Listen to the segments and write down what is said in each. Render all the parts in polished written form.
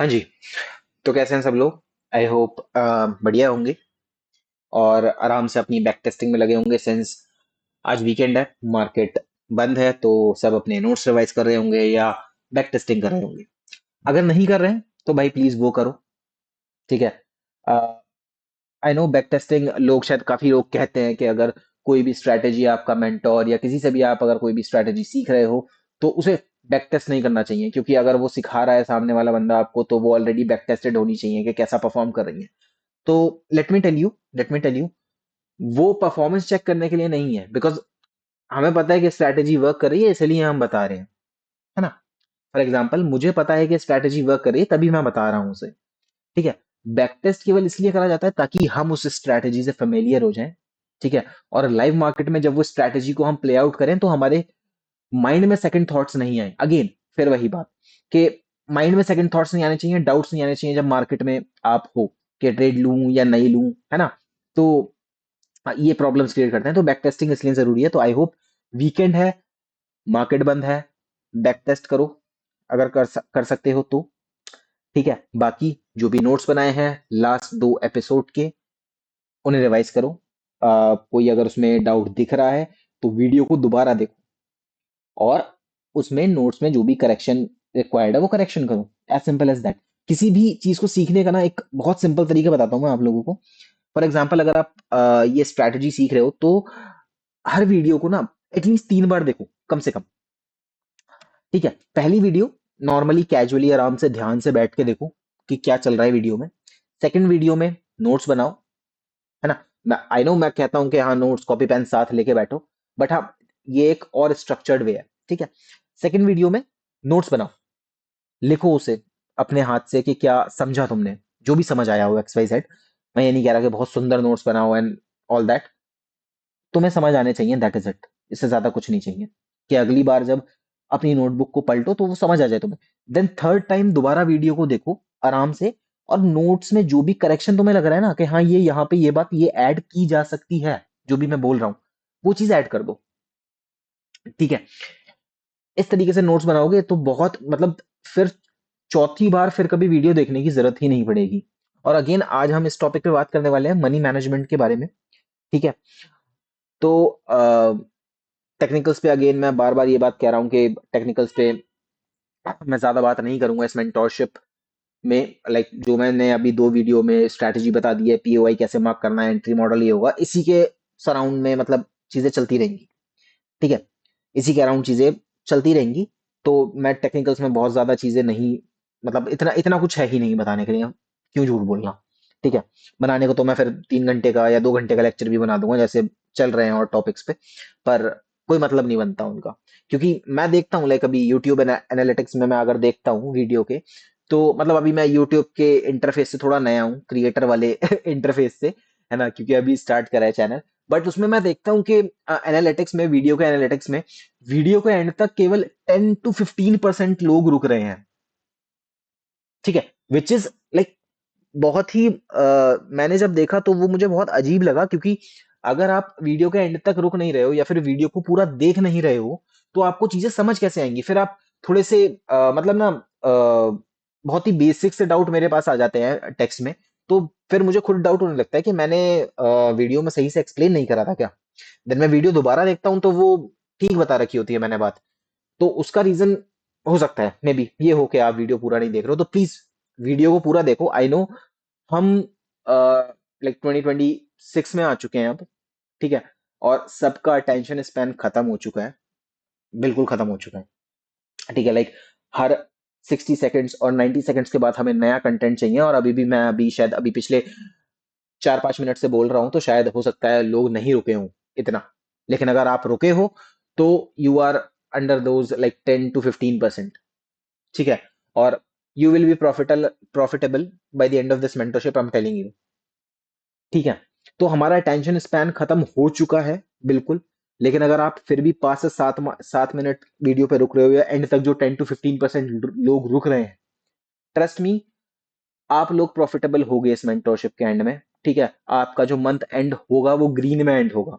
हाँ जी। तो कैसे हैं सब लोग? आई होप बढ़िया होंगे और आराम से अपनी बैक टेस्टिंग में लगे होंगे सिंस आज वीकेंड है, मार्केट बंद है, तो सब अपने नोट्स रिवाइज कर रहे होंगे या बैक टेस्टिंग कर रहे होंगे। अगर नहीं कर रहे हैं तो भाई प्लीज वो करो। ठीक है। आई नो बैक टेस्टिंग लोग शायद काफी लोग कहते हैं कि अगर कोई भी स्ट्रैटेजी आपका मेंटोर या किसी से भी आप अगर कोई भी स्ट्रैटेजी सीख रहे हो तो उसे बैक टेस्ट नहीं करना चाहिए, क्योंकि अगर वो सिखा रहा है सामने वाला बंदा आपको तो वो ऑलरेडी बैक टेस्टेड होनी चाहिए कि कैसा परफॉर्म कर रही है। तो लेट मी टेल यू वो परफॉर्मेंस चेक करने के लिए नहीं है, बिकॉज हमें पता है कि स्ट्रैटेजी वर्क कर रही है, इसलिए हम बता रहे हैं, है ना। फॉर एग्जाम्पल मुझे पता है कि स्ट्रैटेजी वर्क कर रही है तभी मैं बता रहा हूँ उसे। ठीक है। बैक टेस्ट केवल इसलिए करा जाता है ताकि हम उस स्ट्रैटेजी से फेमिलियर हो जाएं। ठीक है। और लाइव मार्केट में जब वो स्ट्रैटेजी को हम प्ले आउट करें तो हमारे माइंड में सेकंड थॉट्स नहीं आए। अगेन फिर वही बात कि माइंड में सेकंड थॉट्स नहीं आने चाहिए, डाउट्स नहीं आने चाहिए जब मार्केट में आप हो कि ट्रेड लूं या नहीं लूं, है ना। तो ये प्रॉब्लम्स क्रिएट करते हैं, तो बैक टेस्टिंग इसलिए जरूरी है। तो आई होप वीकेंड है, मार्केट बंद है, बैक टेस्ट करो अगर कर सकते हो तो। ठीक है। बाकी जो भी नोट्स बनाए हैं लास्ट 2 एपिसोड के उन्हें रिवाइज करो। कोई अगर उसमें डाउट दिख रहा है तो वीडियो को दोबारा देखो और उसमें नोट्स में जो भी करेक्शन रिक्वायर्ड है वो करेक्शन करो। As simple as that. किसी भी चीज को सीखने का ना एक बहुत सिंपल तरीका बताता हूँ मैं आप लोगों को। फॉर एग्जाम्पल अगर आप ये स्ट्रैटेजी सीख रहे हो तो हर वीडियो को ना एटलीस्ट 3 बार देखो कम से कम। ठीक है। पहली वीडियो नॉर्मली कैजुअली आराम से ध्यान से बैठ के देखो कि क्या चल रहा है वीडियो में। सेकंड वीडियो में नोट्स बनाओ, है ना। मैं आई नो मैं कहता हूं कि हाँ नोट्स कॉपी पेन साथ लेके बैठो, बट हाँ ये एक और स्ट्रक्चर्ड वे है। ठीक है। सेकंड वीडियो में नोट्स बनाओ, लिखो उसे अपने हाथ से कि क्या समझा तुमने, जो भी समझ आया हो एक्स वाई जेड। मैं ये नहीं कह रहा कि बहुत सुंदर नोट्स बनाओ एंड ऑल दैट, तुम्हें समझ आने चाहिए, दैट इज इट। इससे ज्यादा कुछ नहीं चाहिए कि अगली बार जब अपनी नोटबुक को पलटो तो वो समझ आ जाए तुम्हें। देन थर्ड टाइम दोबारा वीडियो को देखो आराम से, और नोट्स में जो भी करेक्शन तुम्हें लग रहा है ना कि हाँ ये यहाँ पे ये बात ये ऐड की जा सकती है, जो भी मैं बोल रहा हूँ वो चीज ऐड कर दो। ठीक है। इस तरीके से नोट्स बनाओगे तो बहुत मतलब फिर चौथी बार फिर कभी वीडियो देखने की जरूरत ही नहीं पड़ेगी। और अगेन आज हम इस टॉपिक पे बात करने वाले हैं मनी मैनेजमेंट के बारे में। ठीक है। तो टेक्निकल्स पे अगेन मैं बार बार ये बात कह रहा हूँ कि टेक्निकल्स पे मैं ज्यादा बात नहीं करूंगा इस मेंटोरशिप में। लाइक जो मैंने अभी 2 वीडियो में स्ट्रैटेजी बता दी है, पीओआई कैसे मार्क करना है, एंट्री मॉडल ये होगा, इसी के सराउंड में मतलब चीजें चलती रहेंगी। ठीक है। इसी के अराउंड चीजें चलती रहेंगी। तो मैं टेक्निकल्स में बहुत ज्यादा चीजें नहीं, मतलब इतना इतना कुछ है ही नहीं बताने के लिए, क्यों झूठ बोलना। ठीक है। बनाने को तो मैं फिर 3 घंटे का या 2 घंटे का लेक्चर भी बना दूंगा जैसे चल रहे हैं और टॉपिक्स पे, पर कोई मतलब नहीं बनता उनका। क्योंकि मैं देखता हूँ लाइक अभी यूट्यूब एनालिटिक्स में मैं अगर देखता हूँ वीडियो के, तो मतलब अभी मैं यूट्यूब के इंटरफेस से थोड़ा नया हूँ, क्रिएटर वाले इंटरफेस से, है ना, क्योंकि अभी स्टार्ट करा है चैनल। बट उसमें मैं देखता हूँ कि एनालिटिक्स में, वीडियो के एनालिटिक्स में, वीडियो के एंड तक केवल 10 to 15% लोग रुक रहे हैं। ठीक है। विच इज लाइक बहुत ही मैंने जब देखा तो वो मुझे बहुत अजीब लगा, क्योंकि अगर आप वीडियो के एंड तक रुक नहीं रहे हो या फिर वीडियो को पूरा देख नहीं रहे हो तो आपको चीजें समझ कैसे आएंगी। फिर आप थोड़े से मतलब ना बहुत ही बेसिक से डाउट मेरे पास आ जाते हैं टेक्स्ट में। तो फिर मुझे खुद डाउट होने लगता है कि मैंने वीडियो में सही से एक्सप्लेन नहीं करा था क्या। देन मैं वीडियो दोबारा देखता हूँ तो वो ठीक बता रखी होती है मैंने बात। तो उसका रीजन हो सकता है मे बी ये हो कि आप वीडियो पूरा नहीं देख रहे हो, तो प्लीज वीडियो को पूरा देखो। आई नो हम लाइक 2026 में आ चुके हैं अब। ठीक है। और सबका अटेंशन स्पैन खत्म हो चुका है, बिल्कुल खत्म हो चुका है। ठीक है। लाइक हर 60 सेकेंड्स और 90 सेकेंड्स के बाद हमें नया कंटेंट चाहिए, और अभी भी मैं अभी शायद अभी पिछले 4-5 मिनट से बोल रहा हूं तो शायद हो सकता है लोग नहीं रुके हों इतना। लेकिन अगर आप रुके हो तो you are under those like 10 to 15%। ठीक है। और you will be profitable by the end of this mentorship, I am telling you. ठीक है। तो हमारा अटेंशन स्पैन खत्म हो चुका है बिल्कुल। लेकिन अगर आप फिर भी 5 से 7 मिनट वीडियो पे रुक रहे हो या एंड तक जो 10 to 15% लोग रुक रहे हैं, ट्रस्ट मी आप लोग प्रॉफिटेबल हो गए इस मेंटरशिप के एंड में। ठीक है। आपका जो मंथ एंड होगा वो ग्रीन में एंड होगा।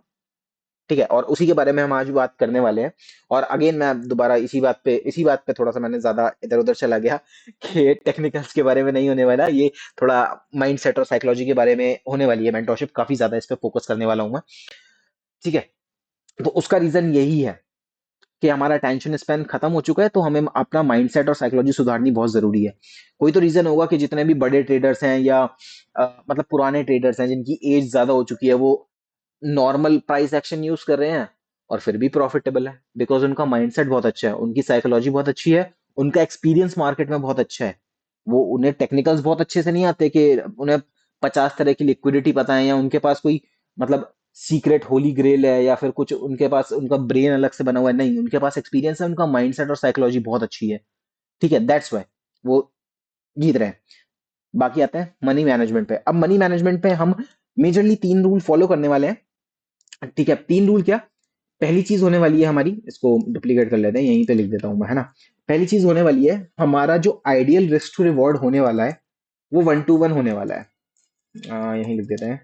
ठीक है, और उसी के बारे में हम आज बात करने वाले हैं। और अगेन मैं दोबारा इसी बात पे थोड़ा सा मैंने ज्यादा इधर उधर चला गया कि टेक्निकल्स के बारे में नहीं होने वाला ये, थोड़ा माइंडसेट और साइकोलॉजी के बारे में होने वाली है मेंटरशिप, काफी ज्यादा इस पे फोकस करने वाला हूँ मैं। ठीक है, तो उसका रीजन यही है कि हमारा टेंशन स्पैन खत्म हो चुका है, तो हमें अपना माइंडसेट और साइकोलॉजी सुधारनी बहुत जरूरी है। कोई तो रीजन होगा कि जितने भी बड़े ट्रेडर्स हैं या मतलब पुराने ट्रेडर्स हैं जिनकी एज ज्यादा हो चुकी है, वो नॉर्मल प्राइस एक्शन यूज कर रहे हैं और फिर भी प्रॉफिटेबल है, बिकॉज उनका माइंडसेट बहुत अच्छा है, उनकी साइकोलॉजी बहुत अच्छी है, उनका एक्सपीरियंस मार्केट में बहुत अच्छा है। वो उन्हें टेक्निकल्स बहुत अच्छे से नहीं आते कि उन्हें 50 तरह की लिक्विडिटी पता है, या उनके पास कोई मतलब सीक्रेट होली ग्रेल है, या फिर कुछ उनके पास उनका ब्रेन अलग से बना हुआ है, नहीं, उनके पास एक्सपीरियंस है, उनका माइंडसेट और साइकोलॉजी बहुत अच्छी है। ठीक है, दैट्स वाई वो जीत रहे हैं। बाकी आते हैं मनी मैनेजमेंट पे। अब मनी मैनेजमेंट पे हम मेजरली 3 रूल फॉलो करने वाले हैं। ठीक है, 3 रूल क्या? पहली चीज होने वाली है हमारी, इसको डुप्लीकेट कर लेते हैं, यहीं पे लिख देता हूं मैं, है ना। पहली चीज होने वाली है, हमारा जो आइडियल रिस्क टू रिवॉर्ड होने वाला है वो 1 to 1 होने वाला है। यहीं लिख देते हैं,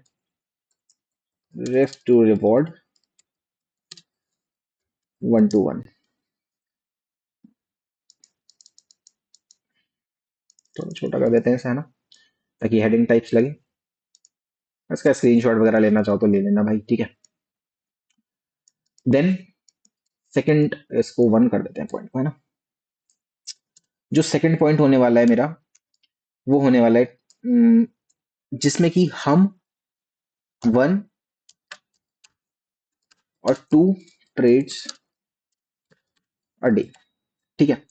रिस्क टू रिवॉर्ड 1 to 1। थोड़ा छोटा कर देते हैं इसे, है ना, ताकि हेडिंग टाइप्स लगे। इसका स्क्रीनशॉट वगैरह लेना चाहो तो ले लेना भाई, ठीक है। देन सेकंड, इसको 1 कर देते हैं पॉइंट को, है ना। जो सेकंड पॉइंट होने वाला है मेरा, वो होने वाला है जिसमें कि हम 1 और 2 ट्रेड्स अ डे, ठीक है,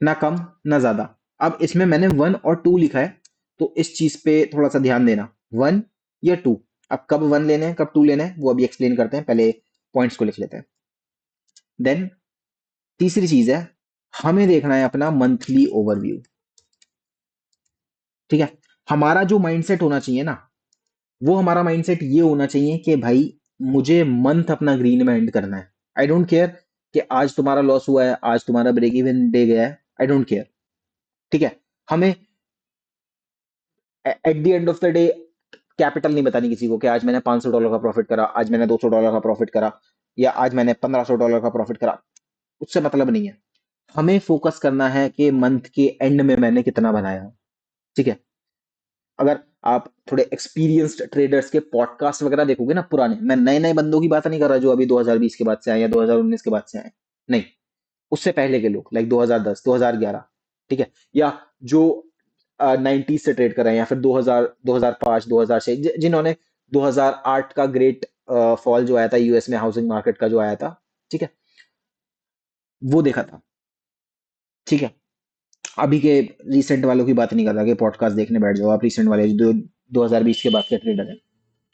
ना कम ना ज्यादा। अब इसमें मैंने 1 और 2 लिखा है, तो इस चीज पे थोड़ा सा ध्यान देना, 1 या 2। अब कब 1 लेने हैं कब 2 लेने हैं वो अभी एक्सप्लेन करते हैं, पहले पॉइंट्स को लिख लेते हैं। देन तीसरी चीज है, हमें देखना है अपना मंथली ओवरव्यू। ठीक है, हमारा जो माइंडसेट होना चाहिए ना, वो हमारा माइंडसेट ये होना चाहिए कि भाई मुझे मंथ अपना ग्रीन में एंड करना है। आई डोंट केयर कि आज तुम्हारा लॉस हुआ है, आज तुम्हारा ब्रेक इवन डे गया है, आई डोंट केयर। ठीक है, हमें at the end of the day capital नहीं बतानी किसी को कि आज मैंने $500 का प्रॉफिट करा, आज मैंने $200 का प्रॉफिट करा, या आज मैंने $1500 का प्रॉफिट करा। उससे मतलब नहीं है, हमें फोकस करना है कि मंथ के एंड में मैंने कितना बनाया। ठीक है, अगर आप थोड़े एक्सपीरियंस्ड ट्रेडर्स के पॉडकास्ट वगैरह देखोगे ना पुराने, मैं नए नए बंदों की बात नहीं कर रहा जो अभी 2020 के बाद से आए या 2019 के बाद से आए, नहीं, उससे पहले के लोग लाइक 2010 2011, ठीक है, या जो 90s से ट्रेड कर रहे हैं, या फिर 2000 2005 2006, जिन्होंने 2008 का ग्रेट फॉल जो आया था यूएस में हाउसिंग मार्केट का जो आया था, ठीक है, वो देखा था। ठीक है, अभी के रिसेंट वालों की बात नहीं कर रहा कि पॉडकास्ट देखने बैठ जाओ, आप रिसेंट वाले जो 2020 के बाद के ट्रेडर हैं,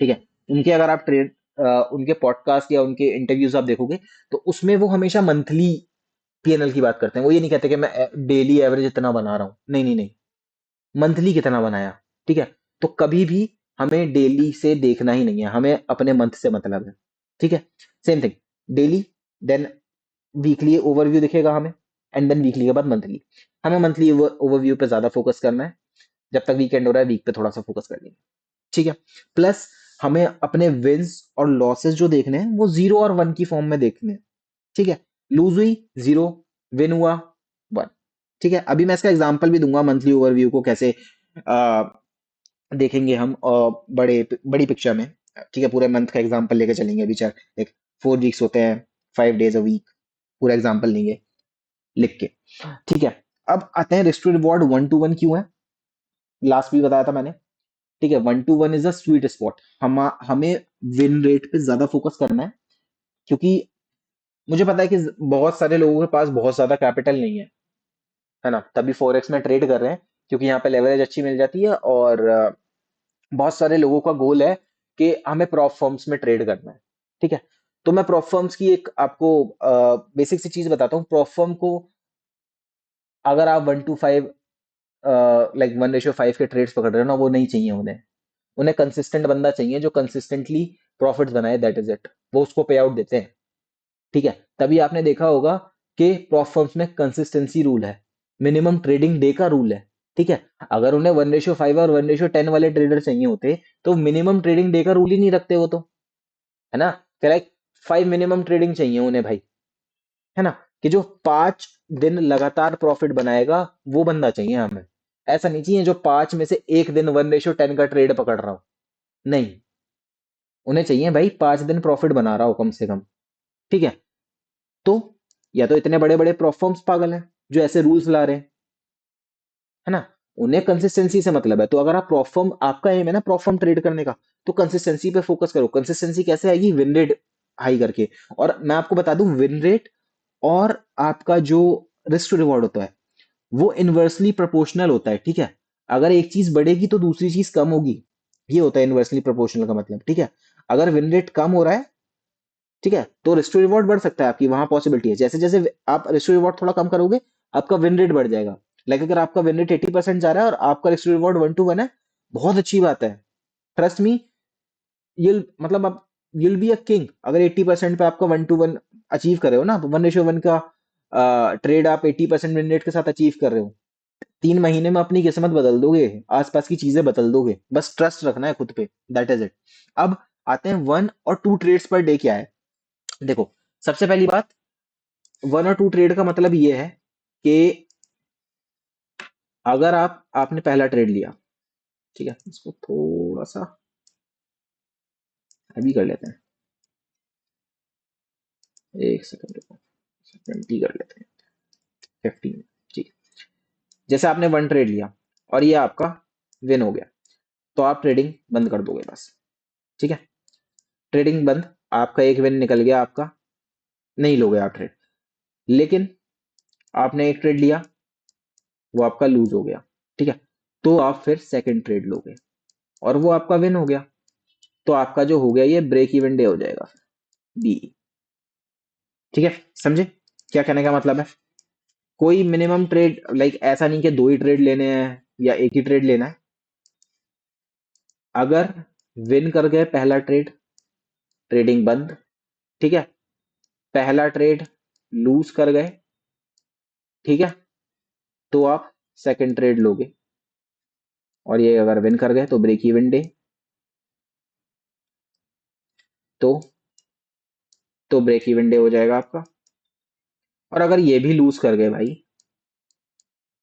ठीक है, उनके अगर आप उनके पॉडकास्ट या उनके इंटरव्यूज आप देखोगे, तो उसमें वो हमेशा मंथली पीएनएल की बात करते हैं। वो ये नहीं कहते कि मैं डेली एवरेज इतना बना रहा हूँ, नहीं नहीं नहीं, मंथली कितना बनाया। ठीक है, तो कभी भी हमें डेली से देखना ही नहीं है, हमें अपने मंथ से मतलब है। ठीक है, same thing, daily, then weekly overview दिखेगा हमें, एंड देन वीकली के बाद मंथली। हमें मंथली ओवरव्यू पे ज्यादा फोकस करना है, जब तक वीकेंड हो रहा है वीक पे थोड़ा सा फोकस कर लेंगे। ठीक है, प्लस हमें अपने विंस और लॉसेस जो देखने हैं वो 0 और 1 की फॉर्म में देखने हैं। ठीक है, लूज हुई 0, विन हुआ 1। ठीक है, अभी मैं इसका एग्जांपल भी दूंगा मंथली ओवरव्यू को कैसे आ, देखेंगे हम बड़ी पिक्चर में। ठीक है, पूरे मंथ का एग्जांपल लेके चलेंगे अभी, चार एक 4 वीक्स होते हैं, 5 डेज अ वीक, पूरा एग्जांपल लेंगे लिख के। ठीक है, अब आते हैं रिस्क टू रिवॉर्ड 1 to 1 क्यों है, लास्ट भी बताया था मैंने। ठीक है, 1 to 1 is a sweet spot. हमें विन रेट पे ज्यादा फोकस करना है, क्योंकि मुझे पता है कि बहुत सारे लोगों के पास बहुत ज्यादा कैपिटल नहीं है ना, तभी फॉरेक्स में ट्रेड कर रहे हैं, क्योंकि यहाँ पे लेवरेज अच्छी मिल जाती है, और बहुत सारे लोगों का गोल है कि हमें प्रॉप फर्म्स में ट्रेड करना है। ठीक है, तो मैं प्रॉप फर्म्स की एक आपको बेसिक सी चीज बताता हूँ। प्रॉप फर्म को अगर आप 1 to 5 लाइक 1:5 के ट्रेड्स पकड़ रहे हो ना, वो नहीं चाहिए उन्हें। उन्हें कंसिस्टेंट बंदा चाहिए जो कंसिस्टेंटली प्रॉफिट्स बनाए, दैट इज इट, वो उसको पे आउट देते हैं। ठीक है, तभी आपने देखा होगा कि प्रॉप फर्म्स में कंसिस्टेंसी रूल है, मिनिमम ट्रेडिंग डे का रूल है। ठीक है, अगर उन्हें 1:5 और 1:10 वाले ट्रेडर चाहिए होते, तो मिनिमम ट्रेडिंग डे का रूल ही नहीं रखते वो तो, है ना। लाइक फाइव मिनिमम ट्रेडिंग चाहिए उन्हें भाई, है ना, कि जो 5 दिन लगातार प्रॉफिट बनाएगा, वो बंदा चाहिए हमें। ऐसा नहीं चाहिए जो 5 में से 1 दिन 1:10 का ट्रेड पकड़ रहा हो। नहीं, उन्हें चाहिए भाई 5 दिन प्रॉफिट बना रहा हो कम से कम। ठीक है। तो या तो इतने बड़े बड़े प्रोफॉर्म्स पागल हैं जो ऐसे रूल्स ला रहे हैं, है ना, उन्हें कंसिस्टेंसी से मतलब है। तो अगर आप प्रॉफर्म, आपका एम है ना प्रॉफर्म ट्रेड करने का, तो कंसिस्टेंसी पे फोकस करो। कंसिस्टेंसी कैसे आएगी? विन रेट हाई करके। और मैं आपको बता दूं, विन रेट और आपका जो रिस्क टू रिवॉर्ड होता है, वो इनवर्सली प्रोपोर्शनल होता है। ठीक है। अगर एक चीज बढ़ेगी तो दूसरी चीज कम होगी, ये होता है इनवर्सली प्रोपोर्शनल का मतलब। ठीक है। अगर विन रेट कम हो रहा है, ठीक है, तो रिस्क टू रिवॉर्ड बढ़ सकता है आपकी, वहां पॉसिबिलिटी है। जैसे जैसे आप रिस्क टू रिवॉर्ड थोड़ा कम करोगे, आपका विन रेट बढ़ जाएगा। लाइक अगर आपका विन रेट 80% जा रहा है और आपका रिस्क टू रिवॉर्ड 1:1 है, बहुत अच्छी बात है। ट्रस्ट मी, you'll मतलब आप you'll बी अ किंग अगर 80% पे आपका 1:1 अचीव कर रहे हो ना। 1:1 का ट्रेड आप 80% विन रेट के साथ अचीव कर रहे हो, 3 महीने में अपनी किस्मत बदल दोगे, आसपास की चीजें बदल दोगे। बस ट्रस्ट रखना है खुद पे, दैट इज इट। अब आते हैं 1 और 2 ट्रेड्स पर डे क्या है। देखो, सबसे पहली बात, 1 और 2 ट्रेड का मतलब ये है कि अगर आपने पहला ट्रेड लिया, ठीक है, इसको थोड़ा सा अभी कर लेते हैं, 1 सेकंड रुको, 20 कर लेते हैं, 15। ठीक है। जैसे आपने 1 ट्रेड लिया और ये आपका विन हो गया, तो आप ट्रेडिंग बंद कर दोगे बस। ठीक है। ट्रेडिंग बंद, आपका एक विन निकल गया, आपका नहीं लोगे आप ट्रेड। लेकिन आपने एक ट्रेड लिया, वो आपका लूज हो गया। ठीक है। तो आप फिर सेकंड ट्रेड लोगे और वो आपका विन हो गया, तो आपका जो हो गया ये ब्रेक इवन डे हो जाएगा, बी। ठीक है। समझे क्या कहने का मतलब है? कोई मिनिमम ट्रेड, लाइक ऐसा नहीं कि 2 ही ट्रेड लेने हैं या एक ही ट्रेड लेना है। अगर विन कर गए पहला ट्रेड, ट्रेडिंग बंद। ठीक है। पहला ट्रेड लूज कर गए, ठीक है, तो आप सेकंड ट्रेड लोगे। और ये अगर विन कर गए तो ब्रेक इवन डे, तो ब्रेक इवन डे हो जाएगा आपका। और अगर ये भी लूज कर गए भाई,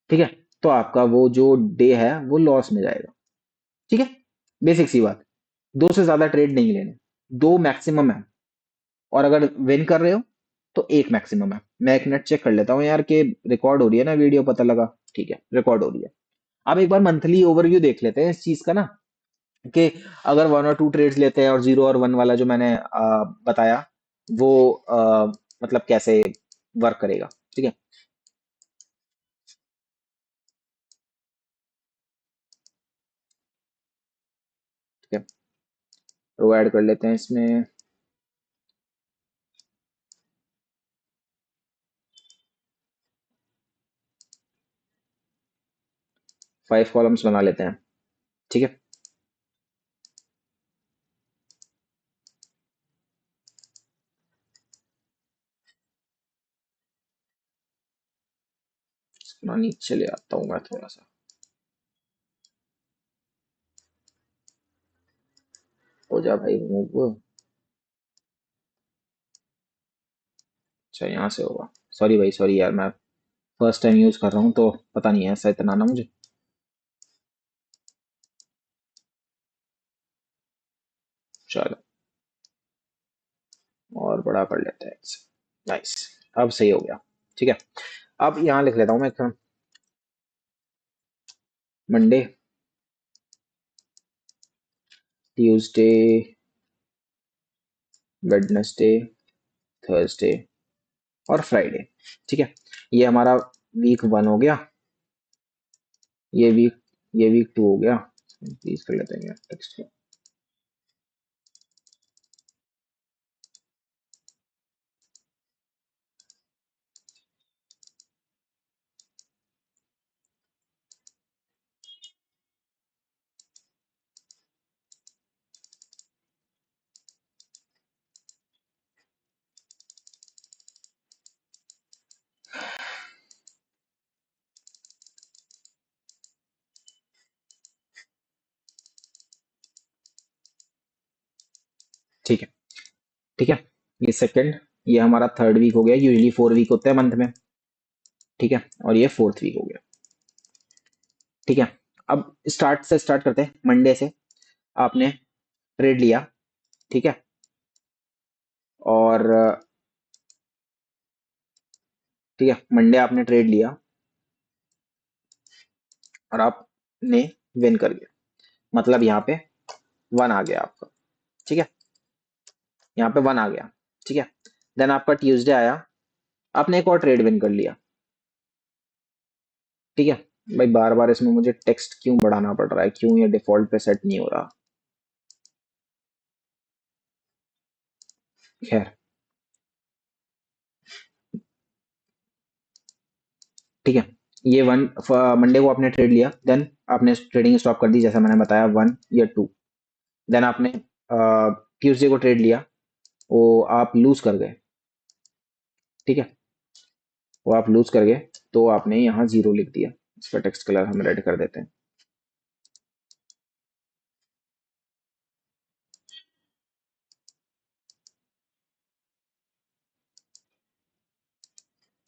ठीक है, तो आपका वो जो डे है वो लॉस में जाएगा। ठीक है। बेसिक सी बात, 2 से ज्यादा ट्रेड नहीं लेने, 2 मैक्सिमम है। और अगर विन कर रहे हो तो एक मैक्सिमम है। मैं एक मिनट चेक कर लेता हूँ यार कि रिकॉर्ड हो रही है ना वीडियो, पता लगा। ठीक है, रिकॉर्ड हो रही है। अब एक बार मंथली ओवरव्यू देख लेते हैं इस चीज का ना, कि अगर 1 और 2 ट्रेड्स लेते हैं और 0 और 1 वाला जो मैंने बताया, वो मतलब कैसे वर्क करेगा। ठीक है। ठीक है, तो ऐड कर लेते हैं इसमें। 5 कॉलम्स बना लेते हैं। ठीक है। इसको नीचे ले आता हूँ मैं थोड़ा सा, हो जा भाई मूव। अच्छा, यहाँ से होगा। सॉरी भाई, सॉरी यार, मैं फर्स्ट टाइम यूज कर रहा हूँ तो पता नहीं है ऐसा इतना ना मुझे। चलो, और बड़ा कर लेते हैं इसे। नाइस, अब सही हो गया। ठीक है। अब यहाँ लिख लेता हूँ मैं, मंडे, ट्यूसडे, वेडनेसडे, थर्सडे और फ्राइडे। ठीक है। ये हमारा वीक 1 हो गया। ये वीक 2 हो गया। प्लीज कर लेते हैं टेक्स्ट को। ठीक है। ठीक है। ये सेकंड, ये हमारा थर्ड वीक हो गया। यूजुअली 4 वीक होते हैं मंथ में, ठीक है, और ये फोर्थ वीक हो गया, ठीक है। अब स्टार्ट करते हैं मंडे से। आपने ट्रेड लिया, ठीक है, और ठीक है, मंडे आपने ट्रेड लिया और आपने विन कर गया, मतलब यहाँ पे वन आ गया आपका, ठीक है, यहाँ पे वन आ गया, ठीक है। देन आपका ट्यूसडे आया, आपने एक और ट्रेड विन कर लिया, ठीक है। भाई बार बार इसमें मुझे टेक्स्ट क्यों बढ़ाना पड़ रहा है, क्यों ये डिफॉल्ट पे सेट नहीं हो रहा, खैर, ठीक है। ये वन मंडे को आपने ट्रेड लिया, देन आपने ट्रेडिंग स्टॉप कर दी जैसा मैंने बताया, वन या टू। देन आपने ट्यूसडे को ट्रेड लिया, वो आप लूज कर गए, ठीक है, वो आप लूज कर गए, तो आपने यहाँ जीरो लिख दिया। इसका टेक्स्ट कलर हम रेड कर देते हैं,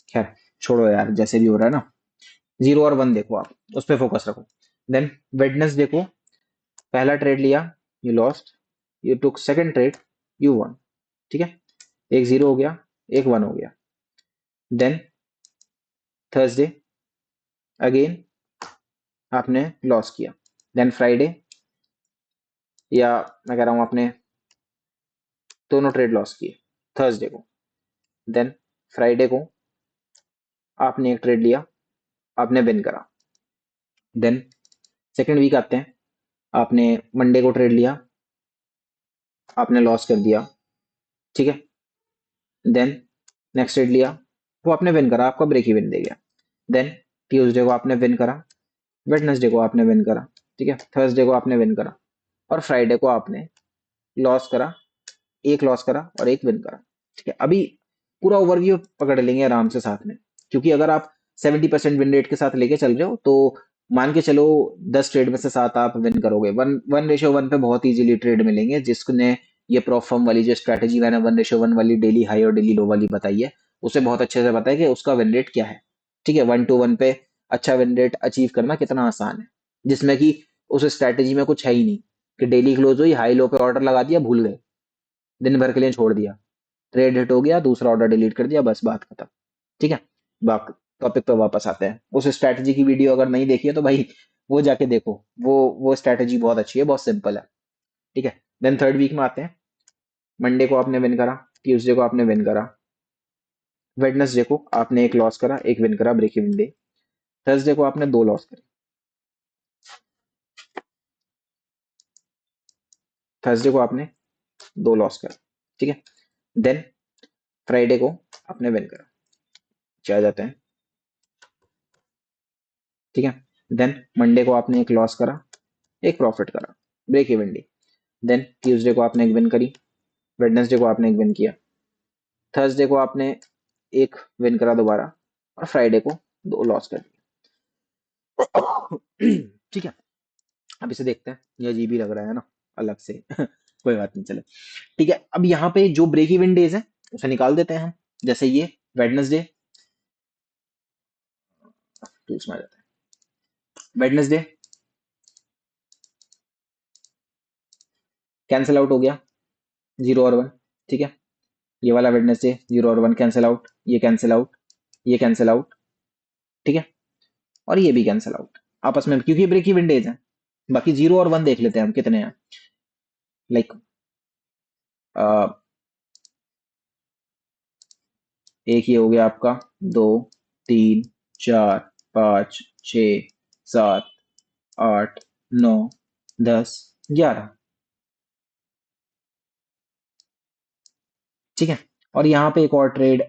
खैर छोड़ो यार, जैसे भी हो रहा है ना। जीरो और वन देखो, आप उस पर फोकस रखो। देन वेडनेसडे को पहला ट्रेड लिया, you lost. You took second trade, you one, ठीक है। एक जीरो हो गया, एक वन हो गया। देन थर्सडे अगेन आपने लॉस किया। देन फ्राइडे, या मैं कह रहा हूं आपने दोनों ट्रेड लॉस किए थर्सडे को। देन फ्राइडे को आपने एक ट्रेड लिया, आपने विन करा। देन सेकंड वीक आते हैं, आपने मंडे को ट्रेड लिया, आपने लॉस कर दिया, ठीक है। देन नेक्स्ट ट्रेड लिया, वो आपने विन करा, आपका ब्रेक इवन दे गया। देन ट्यूसडे को आपने विन करा, वेडनेसडे को आपने विन करा, ठीक है, थर्सडे को आपने विन करा, और फ्राइडे को आपने लॉस करा, एक लॉस करा और एक विन करा, ठीक है। अभी पूरा ओवरव्यू पकड़ लेंगे आराम से साथ में, क्योंकि अगर आप 70% विन रेट के साथ लेके चल रहे हो तो मान के चलो 10 ट्रेड में से 7 आप विन करोगे। वन वन रेशो वन पे बहुत इजीली ट्रेड मिलेंगे। जिसने ये प्रॉफर्म वाली जो स्ट्रैटेजी मैंने 1:1 वाली डेली हाई और डेली लो वाली बताई है, उसे बहुत अच्छे से पता है कि उसका विन रेट क्या है, ठीक है। 1:1 पे अच्छा विन रेट अचीव करना कितना आसान है, जिसमें कि उस स्ट्रैटेजी में कुछ है ही नहीं कि डेली क्लोज हुई, हाई लो पे ऑर्डर लगा दिया, भूल गए, दिन भर के लिए छोड़ दिया, ट्रेड हिट हो गया, दूसरा ऑर्डर डिलीट कर दिया, बस बात खत्म, ठीक है। बाकी टॉपिक पे वापस आते हैं। उस स्ट्रैटेजी की वीडियो अगर नहीं देखी है तो भाई वो जाके देखो, वो स्ट्रैटेजी बहुत अच्छी है, बहुत सिंपल है, ठीक है। देन थर्ड वीक में आते हैं। मंडे को आपने विन करा, ट्यूसडे को आपने विन करा, वेडनेसडे को आपने एक लॉस करा, एक विन करा, ब्रेक इवन डे। थर्सडे को आपने दो लॉस करे, थर्सडे को आपने दो लॉस करा, ठीक है। देन फ्राइडे को आपने विन करा, क्या जाते हैं, ठीक है। देन मंडे को आपने एक लॉस करा, एक प्रॉफिट करा, break even day. Then Tuesday को आपने एक विन करी, वेडनेसडे को आपने एक विन किया, थर्सडे को आपने एक विन करा दोबारा, और फ्राइडे को दो लॉस कर दिया। ठीक है, अब इसे देखते हैं, ये अजीब ही लग रहा है ना अलग से। कोई बात नहीं, चले, ठीक है। अब यहाँ पे जो ब्रेक इवन डेज है उसे निकाल देते हैं हम। जैसे ये वेडनेसडे, तो इसमें आ जाता है वेडनेसडे कैंसिल आउट हो गया, जीरो और वन, ठीक है। ये वाला वेडनेसडे जीरो और वन कैंसिल आउट, ये कैंसिल आउट, ये कैंसिल आउट, ठीक है, और ये भी कैंसिल आउट आपस में, क्योंकि ब्रेक इवन डेज है। बाकी जीरो और वन देख लेते हैं हम कितने हैं। लाइक एक ये हो गया आपका, दो, तीन, चार, पाँच, छ, सात, आठ, नौ, 10, 11, ठीक है। और यहाँ पे एक और ट्रेड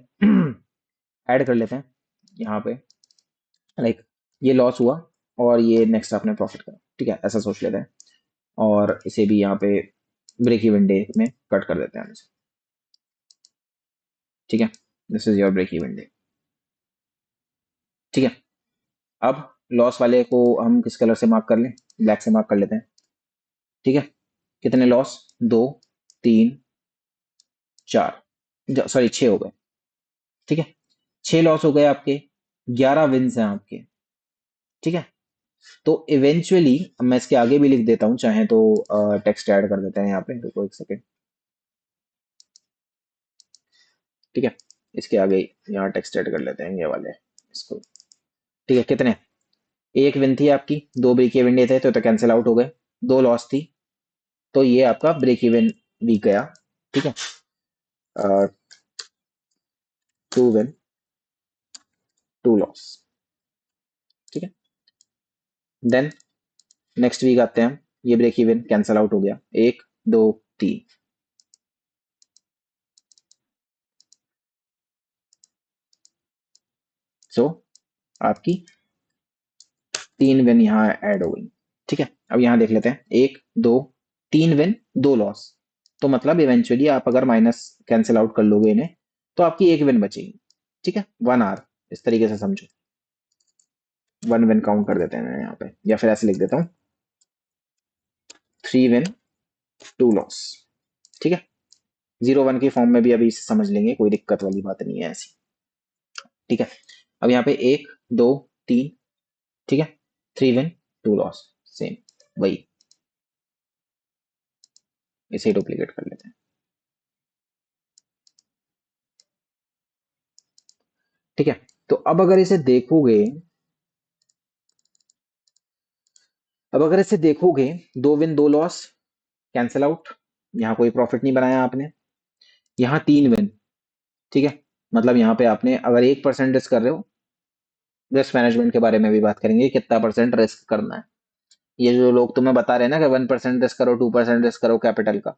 ऐड कर लेते हैं यहाँ पे। लाइक ये लॉस हुआ और ये नेक्स्ट आपने प्रॉफिट करा, ठीक है, ऐसा सोच लेते हैं। और इसे भी यहाँ पे ब्रेक इवन डे में कट कर देते हैं हम इसे, ठीक है। This is your break even day, ठीक है। अब लॉस वाले को हम किस कलर से मार्क कर लें, ब्लैक से मार्क कर लेते हैं, ठीक है। कितने लॉस, दो, तीन, चार, सॉरी 6 हो गए, ठीक है। 6 लॉस हो गए आपके, 11 विन्स हैं आपके, ठीक है। तो इवेंचुअली मैं इसके आगे भी लिख देता हूँ, चाहे तो टेक्स्ट ऐड कर देते हैं यहाँ पे, रुको एक सेकेंड, ठीक है। इसके आगे यहाँ टेक्स्ट ऐड कर लेते हैं, ये वाले इसको, ठीक है। कितने, एक विन थी आपकी, दो ब्रेक इवन डे थे तो कैंसिल आउट हो गए, दो लॉस थी, तो ये आपका ब्रेक इवन वीक गया, ठीक है। 2 विन 2 लॉस, ठीक है। देन नेक्स्ट वीक आते हैं हम, ये ब्रेक इवन कैंसिल आउट हो गया, 1 2 3, सो आपकी 3 विन यहाँ ऐड हो गई, ठीक है। अब यहाँ देख लेते हैं, 1 2 3 विन 2 लॉस, तो मतलब इवेंचुअली आप अगर माइनस कैंसिल आउट कर लोगे इन्हें, तो आपकी एक विन बचेगी, ठीक है। 1 आवर, इस तरीके से समझो, 1 विन काउंट कर देते हैं यहाँ पे, या फिर ऐसे लिख देता हूँ, 3 विन 2 लॉस, ठीक है। 0 1 की फॉर्म में भी अभी समझ लेंगे, कोई दिक्कत वाली बात नहीं है ऐसी, ठीक है। अब यहाँ पे 1 2 3, ठीक है। 3 विन 2 लॉस, सेम वही, इसे डुप्लीकेट कर लेते हैं, ठीक है। तो अब अगर इसे देखोगे, 2 विन 2 लॉस कैंसिल आउट, यहाँ कोई प्रॉफिट नहीं बनाया आपने, यहाँ 3 विन, ठीक है। मतलब यहाँ पे आपने अगर 1% रिस्क कर रहे हो, रिस्क मैनेजमेंट के बारे में भी बात करेंगे, कितना परसेंट रिस्क करना है। ये जो लोग तुम्हें बता रहे हैं ना कि 1% रिस्क करो, 2% रिस्क करो कैपिटल का,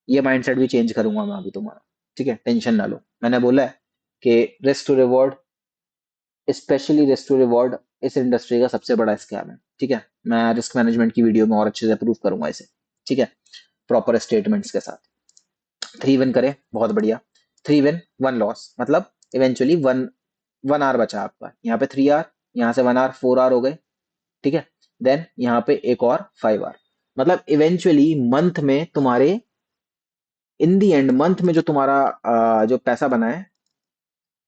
ये माइंडसेट भी चेंज करूंगा मैं अभी तुम्हारा, ठीक है। टेंशन ना लो, मैंने बोला है कि risk to reward, especially risk to reward इस इंडस्ट्री का सबसे बड़ा स्कैम है, ठीक है। मैं रिस्क मैनेजमेंट की वीडियो में और अच्छे से प्रूव करूंगा इसे, ठीक है, प्रॉपर स्टेटमेंट्स के साथ। 3 विन करे, बहुत बढ़िया, 3 विन 1 लॉस, मतलब इवेंचुअली 1 आवर बचा आपका, यहाँ पे 3 आवर, यहाँ से 1 आवर, 4 आवर हो गए, ठीक है। देन यहाँ पे एक और 5 आवर, मतलब इवेंचुअली मंथ में तुम्हारे, इन दी एंड मंथ में जो तुम्हारा जो पैसा बना है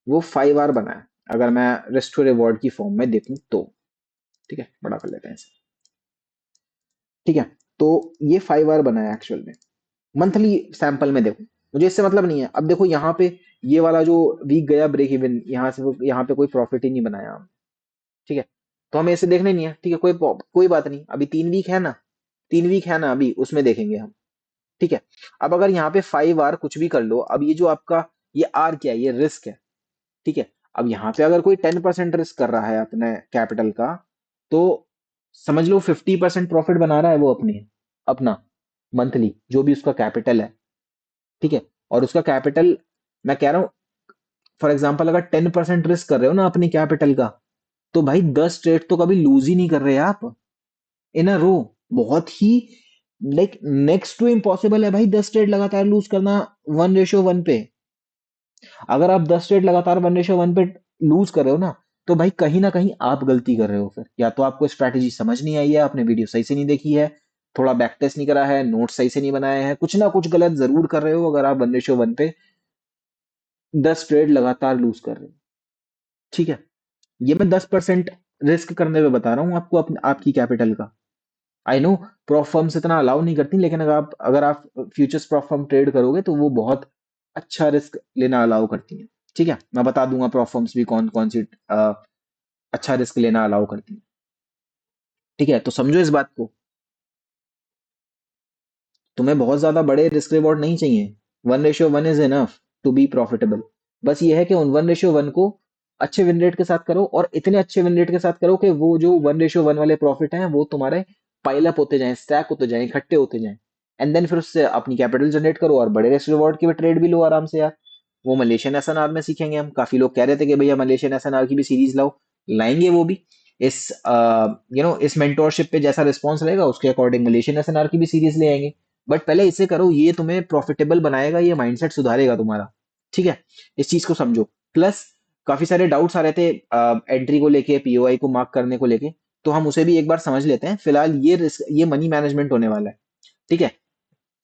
वो 5 आवर बना है, अगर मैं रिस्क टू रिवॉर्ड की फॉर्म में देखूं तो, ठीक है। बड़ा कर लेते हैं इसे, ठीक है। तो ये 5 आवर बना है एक्चुअल में, मंथली सैंपल में देखो, मुझे इससे मतलब नहीं है। अब देखो यहाँ पे ये वाला जो वीक गया ब्रेक इवन, यहाँ से यहाँ पे कोई प्रॉफिट ही नहीं बनाया हम, ठीक है। तो हमें इसे देखना ही नहीं है, ठीक है, कोई बात नहीं, अभी 3 वीक है ना, 3 वीक है ना अभी, उसमें देखेंगे हम, ठीक है। अब अगर यहाँ पे 5 आवर कुछ भी कर लो, अब ये जो आपका ये आर क्या है, ये रिस्क है, ठीक है। अब यहाँ पे अगर कोई 10% रिस्क कर रहा है अपने कैपिटल का, तो समझ लो 50% प्रॉफिट बना रहा है वो अपना मंथली, जो भी उसका कैपिटल है, ठीक है। और उसका कैपिटल, मैं कह रहा हूँ फॉर एग्जाम्पल, अगर 10% रिस्क कर रहे हो ना अपने कैपिटल का, तो भाई 10 ट्रेड तो कभी लूज ही नहीं कर रहे आप इन अ रो, बहुत ही लाइक नेक्स्ट टू इम्पॉसिबल है भाई 10 ट्रेड लगातार लूज करना 1:1 पे। अगर आप 10 ट्रेड लगातार 1:1 पे लूज कर रहे हो ना, तो भाई कहीं ना कहीं आप गलती कर रहे हो, फिर या तो आपको स्ट्रैटेजी समझ नहीं आई है, आपने वीडियो सही से नहीं देखी है, थोड़ा बैक टेस्ट नहीं करा है, नोट सही से नहीं बनाए हैं, कुछ ना कुछ गलत जरूर कर रहे हो अगर आप 1:1 पे 10 ट्रेड लगातार लूज कर रहे हो, ठीक है। ये मैं 10% रिस्क करने पे बता रहा हूँ आपको, आपकी कैपिटल का। आई नो प्रॉप फर्म्स इतना अलाउ नहीं करती, लेकिन अगर आप फ्यूचर्स प्रॉप फर्म ट्रेड करोगे तो वो बहुत अच्छा रिस्क लेना अलाउ करती हैं, ठीक है। मैं बता दूंगा प्रॉप फर्म्स भी कौन कौन सी अच्छा रिस्क लेना अलाउ करती हैं, ठीक है। तो समझो इस बात को, तुम्हें बहुत ज्यादा बड़े रिस्क रिवॉर्ड नहीं चाहिए, 1:1 is enough to be profitable. बस ये है कि उन 1:1 को अच्छे विन रेट के साथ करो, और इतने अच्छे विन रेट के साथ करो कि वो जो 1:1 वाले प्रॉफिट हैं वो तुम्हारे पाइल अप होते जाएं, स्टैक होते जाएं, इकट्ठे होते जाएं, एंड देन फिर उससे अपनी कैपिटल जनरेट करो और बड़े रिस्क रिवॉर्ड के भी ट्रेड भी लो आराम से यार। वो मलेशियन एसएनआर में सीखेंगे हम, काफी लोग कह रहे थे कि भैया मलेशियन एसएनआर की भी सीरीज लाओ, लाएंगे वो भी। इस इस मेंटोरशिप पे जैसा रिस्पॉन्स रहेगा उसके अकॉर्डिंग मलेशियन एसएनआर की भी सीरीज ले आएंगे। बट पहले इसे करो, ये तुम्हें प्रॉफिटेबल बनाएगा, ये माइंडसेट सुधारेगा तुम्हारा, ठीक है। इस चीज को समझो। प्लस काफी सारे डाउट्स आ रहे थे एंट्री को लेके, पीओआई को मार्क करने को लेके, तो हम उसे भी एक बार समझ लेते हैं। फिलहाल ये मनी मैनेजमेंट होने वाला है, ठीक है।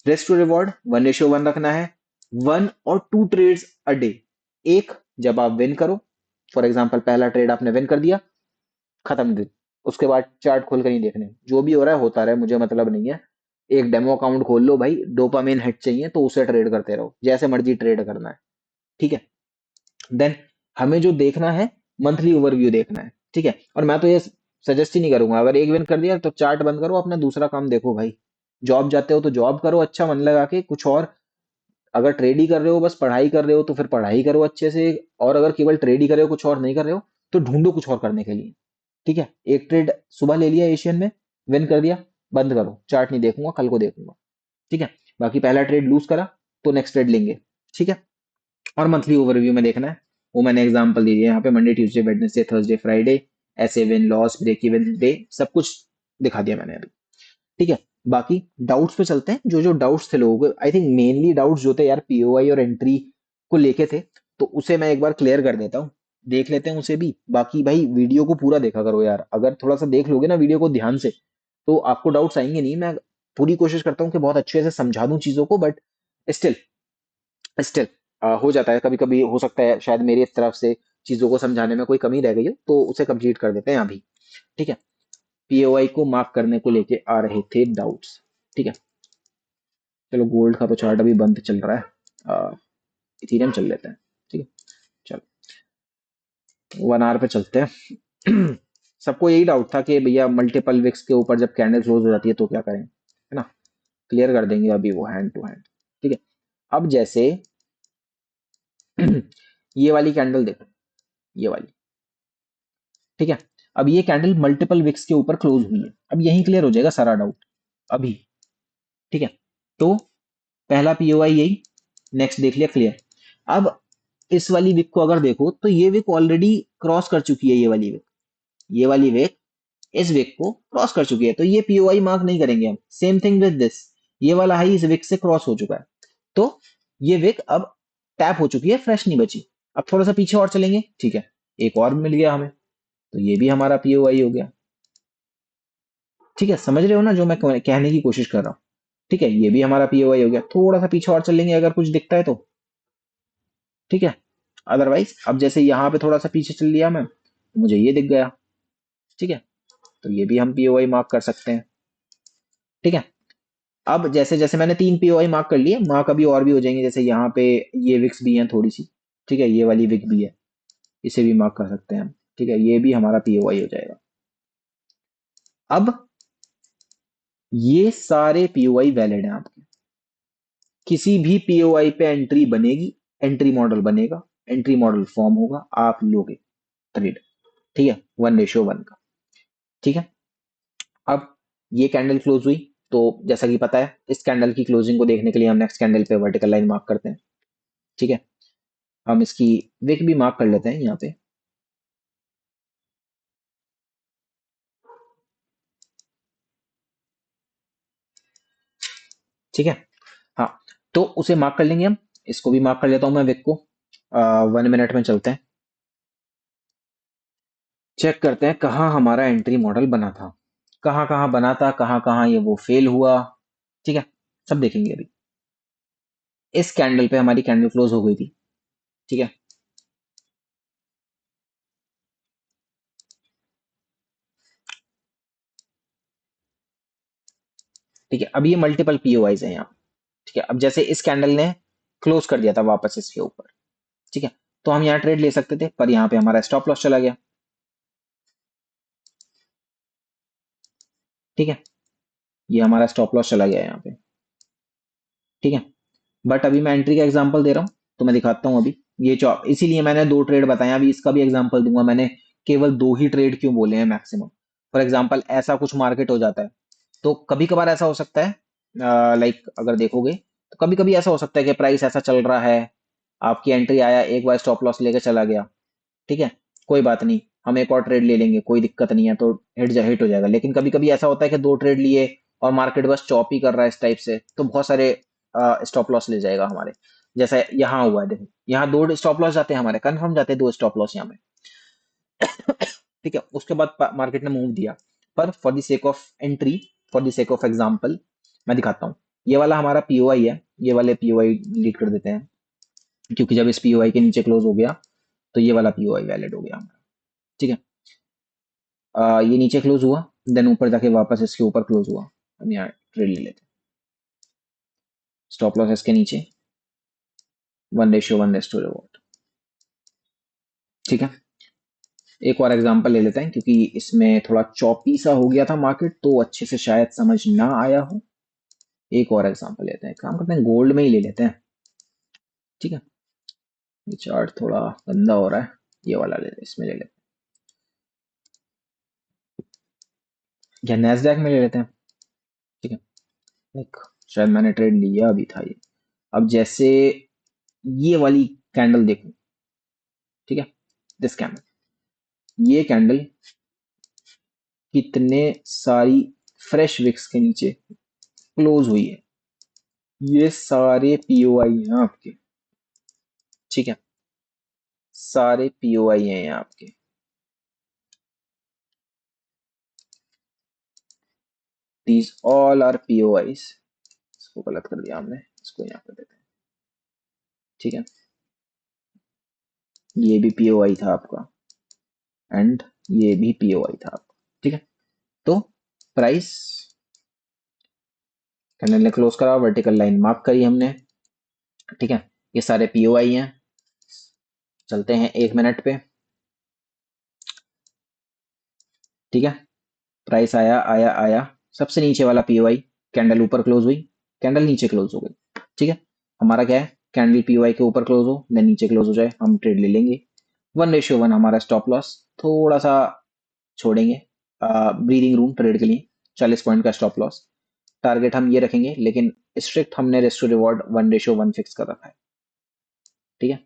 रिस्क टू रिवॉर्ड 1:1 रखना है, वन और टू ट्रेड्स अ डे। एक, जब आप विन करो, फॉर एग्जांपल पहला ट्रेड आपने विन कर दिया, खत्म दिन। उसके बाद चार्ट खोल कर नहीं देखने, जो भी हो रहा है होता रहे, मुझे मतलब नहीं है। एक डेमो अकाउंट खोल लो भाई, डोपामिन हिट चाहिए तो उसे ट्रेड करते रहो, जैसे मर्जी ट्रेड करना है। ठीक है। देन हमें जो देखना है, मंथली ओवरव्यू देखना है। ठीक है। और मैं तो ये सजेस्ट ही नहीं करूंगा, अगर एक विन कर दिया तो चार्ट बंद करो, अपना दूसरा काम देखो भाई। जॉब जाते हो तो जॉब करो अच्छा मन लगा के कुछ और। अगर ट्रेड ही कर रहे हो, बस पढ़ाई कर रहे हो, तो फिर पढ़ाई करो अच्छे से। और अगर केवल ट्रेड ही कर रहे हो, कुछ और नहीं कर रहे हो, तो ढूंढो कुछ और करने के लिए। ठीक है। एक ट्रेड सुबह ले लिया एशियन में, विन कर दिया, बंद करो, चार्ट नहीं देखूंगा, कल को देखूंगा। ठीक है। बाकी पहला ट्रेड लूज करा तो नेक्स्ट ट्रेड लेंगे। ठीक है। और मंथली ओवरव्यू में देखना है, वो मैंने एग्जांपल दे दिया यहाँ पे, Monday Tuesday Wednesday Thursday Friday, ऐसे win loss break even day, सब कुछ दिखा दिया मैंने अभी। ठीक है। बाकी डाउट्स पे चलते हैं, जो जो डाउट्स थे लोगों को। आई थिंक मेनली डाउट्स जो थे यार पीओआई और एंट्री को लेके थे, तो उसे मैं एक बार क्लियर कर देता हूँ। देख लेते हैं उसे भी। बाकी भाई वीडियो को पूरा देखा करो यार, अगर थोड़ा सा देख लोगे ना वीडियो को ध्यान से, तो आपको डाउट्स आएंगे नहीं। मैं पूरी कोशिश करता हूँ कि बहुत अच्छे से समझा दूं चीजों को, बट स्टिल स्टिल हो जाता है कभी कभी, हो सकता है शायद मेरी तरफ से चीजों को समझाने में कोई कमी रह गई हो, तो उसे कंप्लीट कर देते हैं अभी। ठीक है। पीओआई को मार्क करने को लेके आ रहे थे डाउट्स। ठीक है। चलो गोल्ड का तो चार्ट अभी बंद चल रहा है, इथेरियम चल लेते हैं। ठीक है। चलो 1 आवर पे चलते हैं। सबको यही डाउट था कि भैया मल्टीपल विक्स के ऊपर जब कैंडल क्लोज हो जाती है तो क्या करें, है ना। क्लियर कर देंगे अभी वो हैंड टू हैंड। ठीक है। अब जैसे ये वाली कैंडल देखो, ये वाली। ठीक है। अब ये कैंडल मल्टीपल विक्स के ऊपर क्लोज हुई है, अब यही क्लियर हो जाएगा सारा डाउट अभी। ठीक है। तो पहला पीओआई यही, नेक्स्ट देख लिया, क्लियर। अब इस वाली विक को अगर देखो तो ये विक ऑलरेडी क्रॉस कर चुकी है, ये वाली विक। ये वाली विक इस विक को क्रॉस कर चुकी है, तो ये पीओआई मार्क नहीं करेंगे हम। सेम थिंग विद दिस, ये वाला हाई इस विक से क्रॉस हो चुका है, तो ये विक अब टैप हो चुकी है, फ्रेश नहीं बची। अब थोड़ा सा पीछे और चलेंगे, ठीक है, एक और मिल गया हमें, तो ये भी हमारा पीओआई हो गया। ठीक है। समझ रहे हो ना जो मैं कहने की कोशिश कर रहा हूँ। ठीक है। ये भी हमारा पीओआई हो गया, थोड़ा सा पीछे और चल लेंगे अगर कुछ दिखता है तो। ठीक है। अदरवाइज अब जैसे यहाँ पे थोड़ा सा पीछे चल लिया मैं, तो मुझे ये दिख गया। ठीक है। तो ये भी हम पीओआई मार्क कर सकते हैं। ठीक है। अब जैसे जैसे मैंने 3 पीओआई मार्क कर लिए, मार्क अभी और भी हो जाएंगे, जैसे यहाँ पे ये विक्स भी है थोड़ी सी। ठीक है। ये वाली विक भी है, इसे भी मार्क कर सकते हैं हम। ठीक है। ये भी हमारा पीओआई हो जाएगा। अब ये सारे पीओआई वैलिड हैं आपके। किसी भी पीओआई पे एंट्री बनेगी, एंट्री मॉडल बनेगा, एंट्री मॉडल फॉर्म होगा, आप लोगे ट्रेड। ठीक है। 1:1 का। ठीक है। अब ये कैंडल क्लोज हुई, तो जैसा कि पता है इस कैंडल की क्लोजिंग को देखने के लिए हम नेक्स्ट कैंडल पे वर्टिकल लाइन मार्क करते हैं। ठीक है। हम इसकी विक भी मार्क कर लेते हैं यहाँ पे। ठीक है। हाँ, तो उसे मार्क कर लेंगे हम। इसको भी मार्क कर लेता हूँ मैं विक को। 1 मिनट में चलते हैं, चेक करते हैं कहाँ हमारा एंट्री मॉडल बना था, कहाँ कहाँ बना था, कहाँ कहाँ ये वो फेल हुआ। ठीक है। सब देखेंगे अभी। इस कैंडल पे हमारी कैंडल क्लोज हो गई थी। ठीक है। ठीक है। अब ये मल्टीपल पीओआईज है यहाँ। ठीक है। अब जैसे इस कैंडल ने क्लोज कर दिया था वापस इसके ऊपर। ठीक है। तो हम यहाँ ट्रेड ले सकते थे, पर यहाँ पे हमारा स्टॉप लॉस चला गया। ठीक है। ये हमारा स्टॉप लॉस चला गया यहाँ पे। ठीक है। बट अभी मैं एंट्री का एग्जांपल दे रहा हूँ, तो मैं दिखाता हूँ अभी। ये चॉप, इसीलिए मैंने 2 ट्रेड बताया, अभी इसका भी एग्जांपल दूंगा। मैंने केवल 2 ही ट्रेड क्यों बोले हैं मैक्सिमम। फॉर एग्जांपल ऐसा कुछ मार्केट हो जाता है, तो कभी कभार ऐसा हो सकता है, लाइक अगर देखोगे तो कभी कभी ऐसा हो सकता है कि प्राइस ऐसा चल रहा है, आपकी एंट्री आया, एक बार स्टॉप लॉस लेके चला गया। ठीक है। कोई बात नहीं, हम एक और ट्रेड ले लेंगे, कोई दिक्कत नहीं है, तो हिट हो जाएगा। लेकिन कभी कभी ऐसा होता है कि 2 ट्रेड लिए और मार्केट बस चॉप ही कर रहा है इस टाइप से, तो बहुत सारे स्टॉप लॉस ले जाएगा हमारे। जैसा यहाँ हुआ है, देखो यहाँ 2 स्टॉप लॉस जाते हैं हमारे, कन्फर्म जाते हैं 2 स्टॉप लॉस यहाँ पे। ठीक है। उसके बाद मार्केट ने मूव दिया, पर for the sake of entry, for the sake of example मैं दिखाता हूँ। ये वाला हमारा पीओआई है, ये वाले पीओआई डिलीट कर देते हैं, क्योंकि जब इस पीओआई के नीचे क्लोज हो गया तो ये वाला पीओआई वैलिड हो गया हमारा। ठीक है, ये नीचे क्लोज हुआ, देन ऊपर जाके वापस इसके ऊपर क्लोज हुआ। हम यहाँ ट्रेड ले लेते हैं, स्टॉप लॉस इसके नीचे, 1:1 रिवॉर्ड। ठीक है, एक और एग्जांपल ले लेते हैं, क्योंकि इसमें थोड़ा चौपी सा हो गया था मार्केट, तो अच्छे से शायद समझ ना आया हो। एक और एग्जांपल लेते हैं, काम करते हैं गोल्ड में ही ले लेते हैं। ठीक है, ये चार्ट थोड़ा गंदा हो रहा है, ये वाला ले लेते, इसमें ले लेते हैं, या नैस्डैक में ले लेते हैं। ठीक है, एक शायद मैंने ट्रेड लिया भी था ये। अब जैसे ये वाली कैंडल देखो, ठीक है, दिस कैंडल, ये कैंडल कितने सारी फ्रेश विक्स के नीचे क्लोज हुई है, ये सारे पीओआई हैं आपके। ठीक है, सारे पीओआई हैं यहाँ आपके। These all are POIs. इसको गलत कर दिया हमने, इसको यहाँ पे देते हैं। ठीक है, ये भी पीओआई था आपका, एंड ये भी पीओआई था आपका। ठीक है, तो प्राइस कैंडल ने क्लोज करा, वर्टिकल लाइन मार्क करी हमने। ठीक है, ये सारे पीओआई हैं। चलते हैं 1 मिनट पे। ठीक है, प्राइस आया आया आया, सबसे नीचे वाला पीओआई, कैंडल ऊपर क्लोज हुई, कैंडल नीचे क्लोज हो गई। ठीक है, हमारा क्या है, कैंडल पीओआई के ऊपर क्लोज हो, देन नीचे क्लोज हो जाए, हम ट्रेड ले लेंगे। 1:1 हमारा स्टॉप लॉस, थोड़ा सा छोड़ेंगे ब्रीदिंग रूम ट्रेड के लिए, 40 पॉइंट का स्टॉप लॉस। टारगेट हम ये रखेंगे, लेकिन स्ट्रिक्ट हमने रिस्क टू रिवॉर्ड 1:1 फिक्स कर रखा है। ठीक है,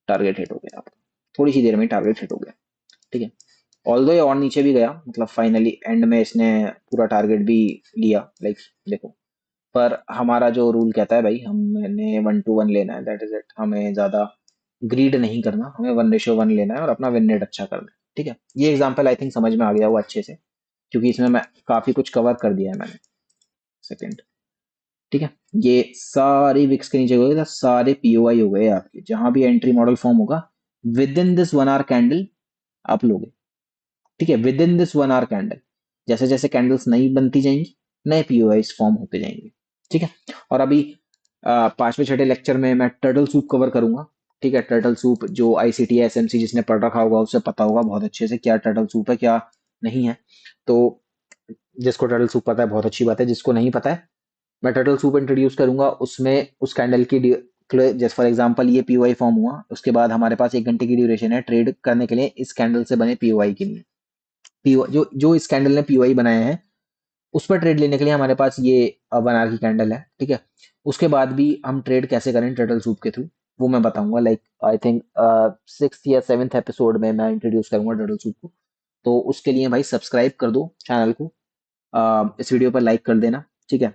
टारगेट हिट हो गया आपका, थोड़ी सी देर में टारगेट हिट हो गया। ठीक है, ऑल्दो ये और नीचे भी गया, मतलब फाइनली एंड में इसने पूरा टारगेट भी लिया, लाइक देखो। पर हमारा जो रूल कहता है भाई, हमने 1:1 लेना है, दैट इज इट। हमें ज्यादा ग्रीड नहीं करना, हमें 1:1 लेना है और अपना विन रेट अच्छा करना है। ठीक है, ये एग्जांपल आई थिंक समझ में आ गया वो अच्छे से, क्योंकि इसमें मैं काफी कुछ कवर कर दिया है मैंने। सेकंड, ठीक है, ये सारी विक्स के नीचे हो गए, सारे पीओआई हो गए आपके, जहां भी एंट्री मॉडल फॉर्म होगा with in this 1 our candle आप लोगे। ठीक है, with in this 1 our candle, जैसे जैसे कैंडल्स नई बनती जाएंगी, नए पीओआई फॉर्म होते जाएंगे। ठीक है, और अभी 5वें 6ठे लेक्चर में मैं टर्टल सूप कवर करूंगा। ठीक है, टर्टल सूप जो आईसीटी एसएमसी जिसने पढ़ रखा होगा उसे पता होगा बहुत अच्छे से क्या टर्टल सूप है क्या नहीं है। तो जिसको टर्टल सूप पता है बहुत अच्छी बात है, जिसको नहीं पता है मैं टर्टल सूप इंट्रोड्यूस करूंगा। उसमें उस कैंडल की जैसे फॉर एग्जांपल ये पीओआई फॉर्म हुआ, उसके बाद हमारे पास 1 घंटे की ड्यूरेशन है ट्रेड करने के लिए इस कैंडल से बने पीओआई के लिए। पीओ जो जो इस कैंडल ने पीओआई बनाया है, उस पर ट्रेड लेने के लिए हमारे पास ये 1 आवर की कैंडल है। ठीक है, उसके बाद भी हम ट्रेड कैसे करें टर्टल सूप के थ्रू, वो मैं बताऊंगा, लाइक आई थिंक 6th या 7th एपिसोड में मैं इंट्रोड्यूस करूंगा टर्टल सूप को। तो उसके लिए भाई सब्सक्राइब कर दो चैनल को, इस वीडियो पर लाइक कर देना। ठीक है,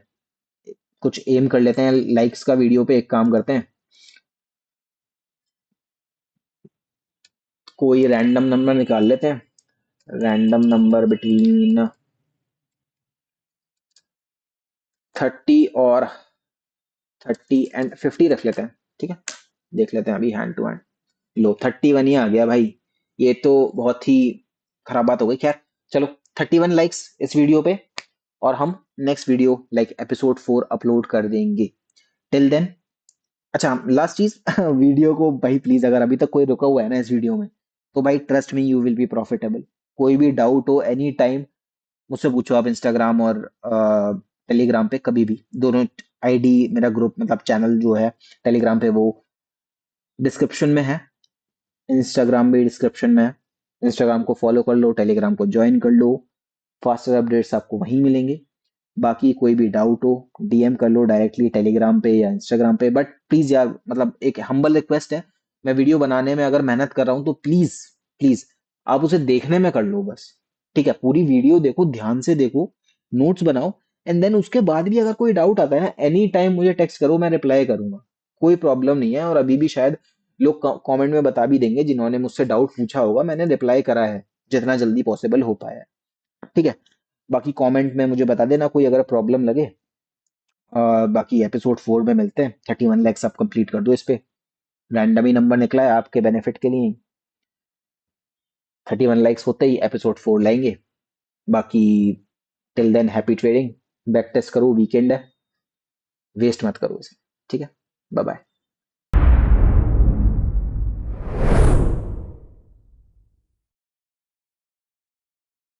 कुछ एम कर लेते हैं लाइक्स का वीडियो पे, एक काम करते हैं, कोई रैंडम नंबर निकाल लेते हैं, रैंडम नंबर बिटवीन 30 और 50 रख लेते हैं। ठीक है, देख लेते हैं अभी हैंड टू हैंड। लो 31 ही आ गया भाई, ये तो बहुत ही खराब बात हो गई। खैर चलो, 31 लाइक्स इस वीडियो पे, और हम next video like episode 4 upload कर देंगे। टिल देन, अच्छा लास्ट चीज वीडियो को भाई प्लीज, अगर अभी तक कोई रुका हुआ है ना इस वीडियो में, तो भाई trust me you will be profitable. कोई भी डाउट हो एनी टाइम मुझसे पूछो आप, इंस्टाग्राम और टेलीग्राम पे कभी भी, दोनों आईडी, मेरा ग्रुप मतलब चैनल जो है टेलीग्राम पे वो डिस्क्रिप्शन में है, इंस्टाग्राम भी डिस्क्रिप्शन में है। इंस्टाग्राम को फॉलो कर लो, टेलीग्राम को ज्वाइन कर लो, फास्टर अपडेट्स आपको वहीं मिलेंगे। बाकी कोई भी डाउट हो डीएम कर लो डायरेक्टली टेलीग्राम पे या इंस्टाग्राम पे। बट प्लीज यार, मतलब एक हम्बल रिक्वेस्ट है, मैं वीडियो बनाने में अगर मेहनत कर रहा हूँ तो प्लीज प्लीज आप उसे देखने में कर लो बस। ठीक है, पूरी वीडियो देखो, ध्यान से देखो, नोट्स बनाओ, एंड देन उसके बाद भी अगर कोई डाउट आता है ना, एनी टाइम मुझे टेक्स्ट करो, मैं रिप्लाई करूंगा, कोई प्रॉब्लम नहीं है। और अभी भी शायद लोग कमेंट में बता भी देंगे जिन्होंने मुझसे डाउट पूछा होगा, मैंने रिप्लाई करा है जितना जल्दी पॉसिबल हो पाया है। ठीक है, बाकी कमेंट में मुझे बता देना कोई अगर प्रॉब्लम लगे, बाकी एपिसोड 4 में मिलते हैं। 31 लाइक्स आप कंप्लीट कर दो इस पे। रैंडम ही नंबर निकला है आपके बेनिफिट के लिए। 31 लाइक्स होते ही एपिसोड 4 लाएंगे। बाकी till then happy trading. Back test करो, वीकेंड है, वेस्ट मत करो इसे। ठीक है, बाय बाय।